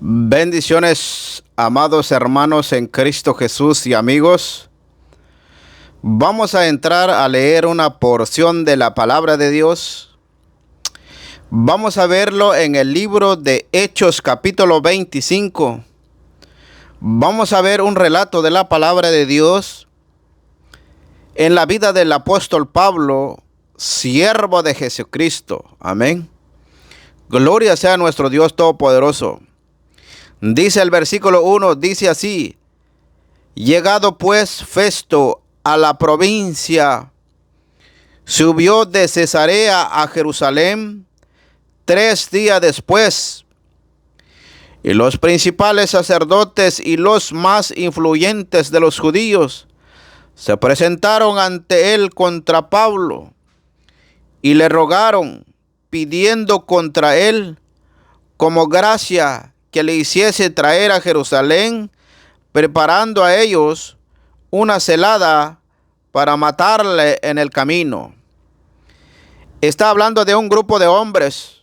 Bendiciones, amados hermanos en Cristo Jesús y amigos. Vamos a entrar a leer una porción de la palabra de Dios. Vamos a verlo en el libro de Hechos capítulo 25. Vamos a ver un relato de la palabra de Dios en la vida del apóstol Pablo, siervo de Jesucristo. Amén. Gloria sea a nuestro Dios Todopoderoso. Dice el versículo 1, dice así: llegado pues Festo a la provincia, subió de Cesarea a Jerusalén 3 días después. Y los principales sacerdotes y los más influyentes de los judíos se presentaron ante él contra Pablo y le rogaron, pidiendo contra él como gracia que le hiciese traer a Jerusalén, preparando a ellos una celada para matarle en el camino. Está hablando de un grupo de hombres.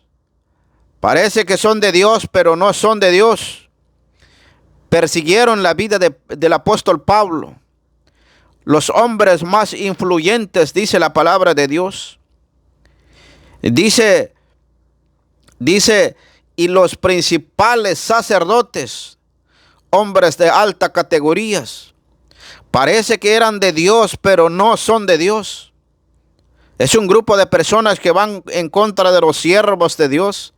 Parece que son de Dios, pero no son de Dios. Persiguieron la vida del apóstol Pablo. Los hombres más influyentes, dice la palabra de Dios. Dice, y los principales sacerdotes, hombres de alta categorías. Parece que eran de Dios, pero no son de Dios. Es un grupo de personas que van en contra de los siervos de Dios.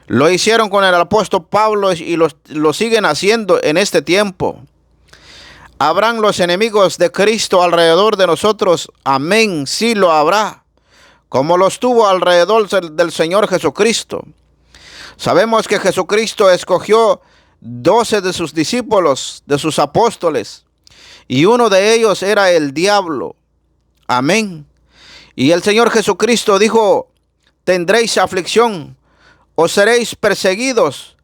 Lo hicieron con el apóstol Pablo y lo siguen haciendo en este tiempo. ¿Habrán los enemigos de Cristo alrededor de nosotros? Amén, sí lo habrá, como los tuvo alrededor del Señor Jesucristo. Sabemos que Jesucristo escogió 12 de sus discípulos, de sus apóstoles, y uno de ellos era el diablo. Amén. Y el Señor Jesucristo dijo: tendréis aflicción, o seréis perseguidos,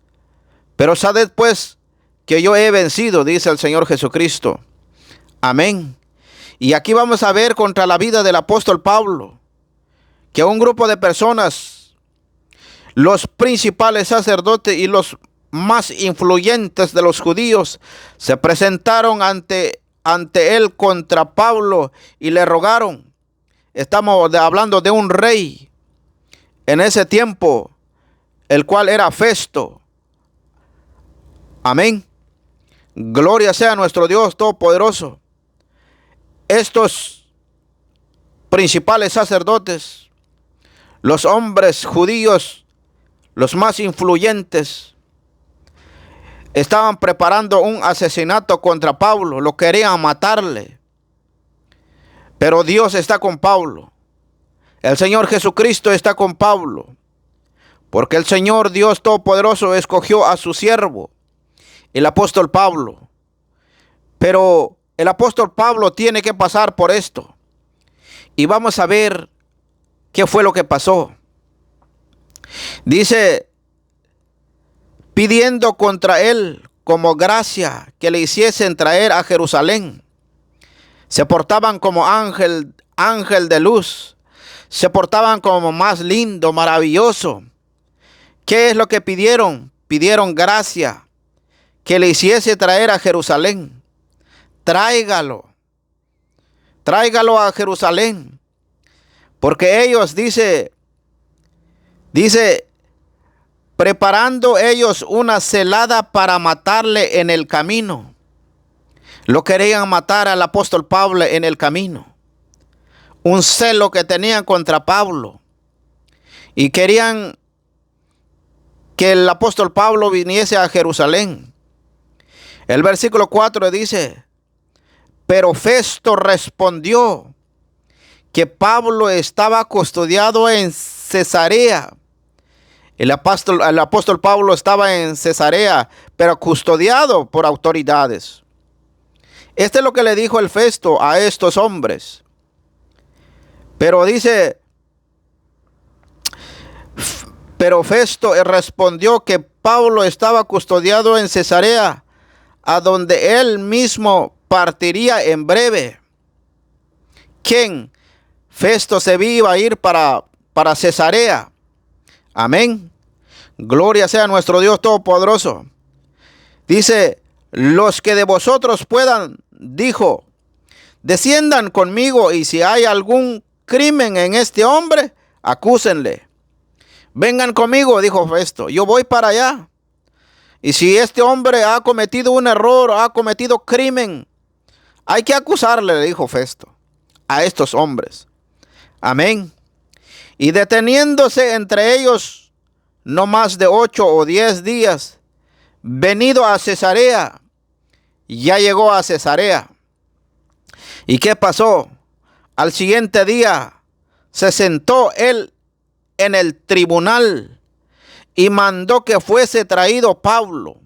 pero sabed pues que yo he vencido, dice el Señor Jesucristo. Amén. Y aquí vamos a ver contra la vida del apóstol Pablo, que un grupo de personas, los principales sacerdotes y los más influyentes de los judíos, se presentaron ante él contra Pablo y le rogaron. Estamos hablando de un rey en ese tiempo, el cual era Festo. Amén. Gloria sea a nuestro Dios Todopoderoso. Estos principales sacerdotes, los hombres judíos, los más influyentes, estaban preparando un asesinato contra Pablo. Lo querían matarle. Pero Dios está con Pablo. El Señor Jesucristo está con Pablo. Porque el Señor Dios Todopoderoso escogió a su siervo, el apóstol Pablo. Pero el apóstol Pablo tiene que pasar por esto. Y vamos a ver qué fue lo que pasó. Dice, pidiendo contra él como gracia que le hiciesen traer a Jerusalén. Se portaban como ángel de luz. Se portaban como más lindo, maravilloso. ¿Qué es lo que pidieron? Pidieron gracia que le hiciese traer a Jerusalén. Tráigalo a Jerusalén. Porque ellos, dice, preparando ellos una celada para matarle en el camino. Lo querían matar al apóstol Pablo en el camino. Un celo que tenían contra Pablo. Y querían que el apóstol Pablo viniese a Jerusalén. El versículo 4 dice: pero Festo respondió que Pablo estaba custodiado en Cesarea. El apóstol Pablo estaba en Cesarea, pero custodiado por autoridades. Este es lo que le dijo el Festo a estos hombres. Pero dice, pero Festo respondió que Pablo estaba custodiado en Cesarea, a donde él mismo partiría en breve. ¿Quién? Festo se iba a ir para Cesarea. Amén. Gloria sea a nuestro Dios Todopoderoso. Dice, los que de vosotros puedan, dijo, desciendan conmigo y si hay algún crimen en este hombre, acúsenle. Vengan conmigo, dijo Festo, yo voy para allá. Y si este hombre ha cometido un error, ha cometido crimen, hay que acusarle, le dijo Festo, a estos hombres. Amén. Y deteniéndose entre ellos no más de 8 o 10 días, venido a Cesarea, ya llegó a Cesarea. ¿Y qué pasó? Al siguiente día se sentó él en el tribunal y mandó que fuese traído Pablo.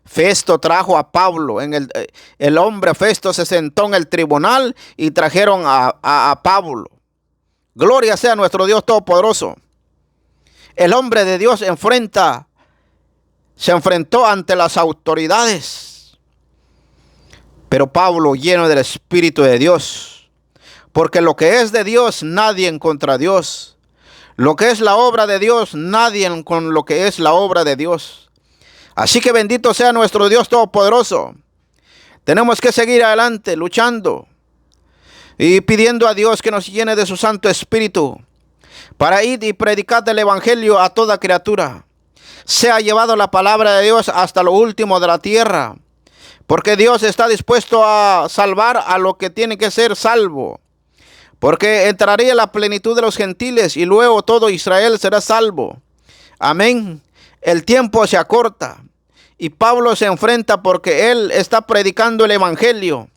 Festo trajo a Pablo. El hombre Festo se sentó en el tribunal y trajeron a Pablo. Gloria sea nuestro Dios Todopoderoso. El hombre de Dios se enfrentó ante las autoridades. Pero Pablo, lleno del Espíritu de Dios, porque lo que es de Dios, nadie en contra Dios. Lo que es la obra de Dios, nadie con lo que es la obra de Dios. Así que bendito sea nuestro Dios Todopoderoso. Tenemos que seguir adelante, luchando y pidiendo a Dios que nos llene de su Santo Espíritu para ir y predicar el Evangelio a toda criatura. Sea llevado la palabra de Dios hasta lo último de la tierra, porque Dios está dispuesto a salvar a lo que tiene que ser salvo. Porque entraría la plenitud de los gentiles y luego todo Israel será salvo. Amén. El tiempo se acorta y Pablo se enfrenta porque él está predicando el Evangelio.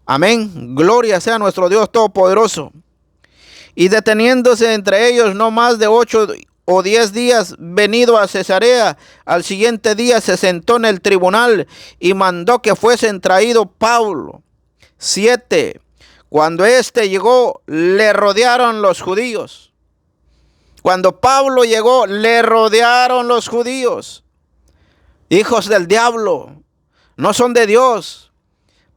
Amén. Gloria sea nuestro Dios Todopoderoso. Y deteniéndose entre ellos no más de 8 o 10 días, venido a Cesarea, al siguiente día se sentó en el tribunal y mandó que fuesen traído Pablo. 7. Cuando éste llegó, le rodearon los judíos. Cuando Pablo llegó, le rodearon los judíos. Hijos del diablo, no son de Dios.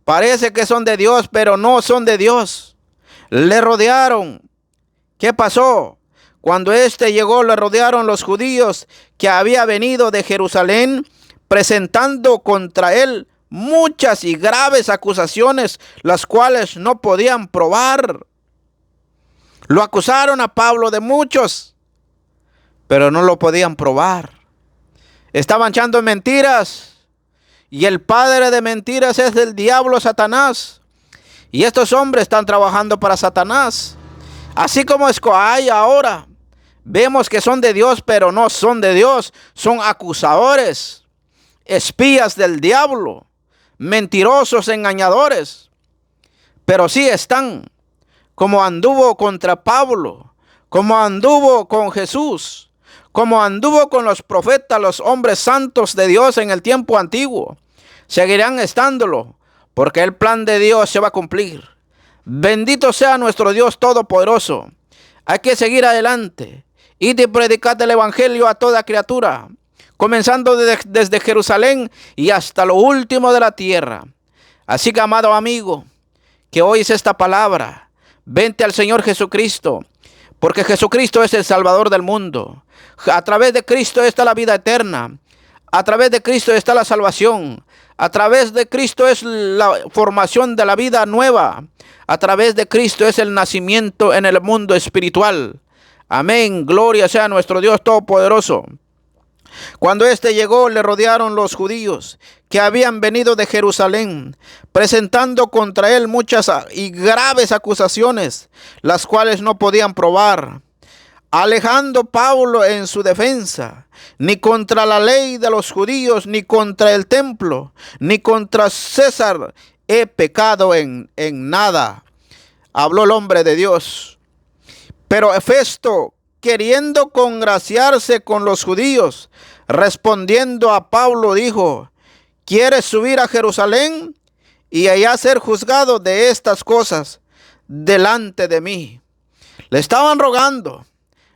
Parece que son de Dios, pero no son de Dios. Le rodearon. ¿Qué pasó? Cuando éste llegó, le rodearon los judíos que había venido de Jerusalén, presentando contra él muchas y graves acusaciones, las cuales no podían probar. Lo acusaron a Pablo de muchos, pero no lo podían probar. Estaban echando mentiras, y el padre de mentiras es el diablo, Satanás. Y estos hombres están trabajando para Satanás. Así como hay ahora, vemos que son de Dios, pero no son de Dios. Son acusadores, espías del diablo, mentirosos, engañadores. Pero sí están, como anduvo contra Pablo, como anduvo con Jesús, como anduvo con los profetas, los hombres santos de Dios en el tiempo antiguo. Seguirán estándolo, porque el plan de Dios se va a cumplir. Bendito sea nuestro Dios Todopoderoso. Hay que seguir adelante y de predicar el Evangelio a toda criatura, comenzando desde Jerusalén y hasta lo último de la tierra. Así que, amado amigo, que oyes esta palabra, vente al Señor Jesucristo, porque Jesucristo es el Salvador del mundo. A través de Cristo está la vida eterna. A través de Cristo está la salvación. A través de Cristo es la formación de la vida nueva. A través de Cristo es el nacimiento en el mundo espiritual. Amén. Gloria sea a nuestro Dios Todopoderoso. Cuando éste llegó, le rodearon los judíos que habían venido de Jerusalén, presentando contra él muchas y graves acusaciones, las cuales no podían probar. Alejando Pablo en su defensa, ni contra la ley de los judíos, ni contra el templo, ni contra César he pecado en nada. Habló el hombre de Dios. Pero Festo, queriendo congraciarse con los judíos, respondiendo a Pablo, dijo: ¿quieres subir a Jerusalén y allá ser juzgado de estas cosas delante de mí? Le estaban rogando.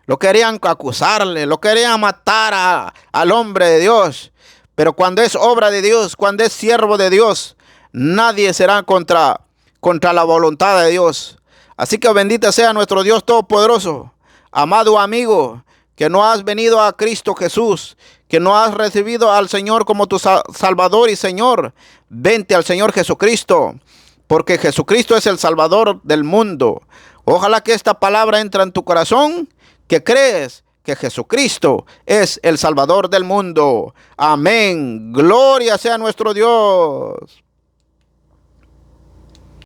Lo querían acusarle, lo querían matar al hombre de Dios. Pero cuando es obra de Dios, cuando es siervo de Dios, nadie será contra la voluntad de Dios. Así que bendito sea nuestro Dios Todopoderoso. Amado amigo, que no has venido a Cristo Jesús, que no has recibido al Señor como tu Salvador y Señor, vente al Señor Jesucristo, porque Jesucristo es el Salvador del mundo. Ojalá que esta palabra entre en tu corazón, que crees que Jesucristo es el Salvador del mundo. Amén. Gloria sea nuestro Dios.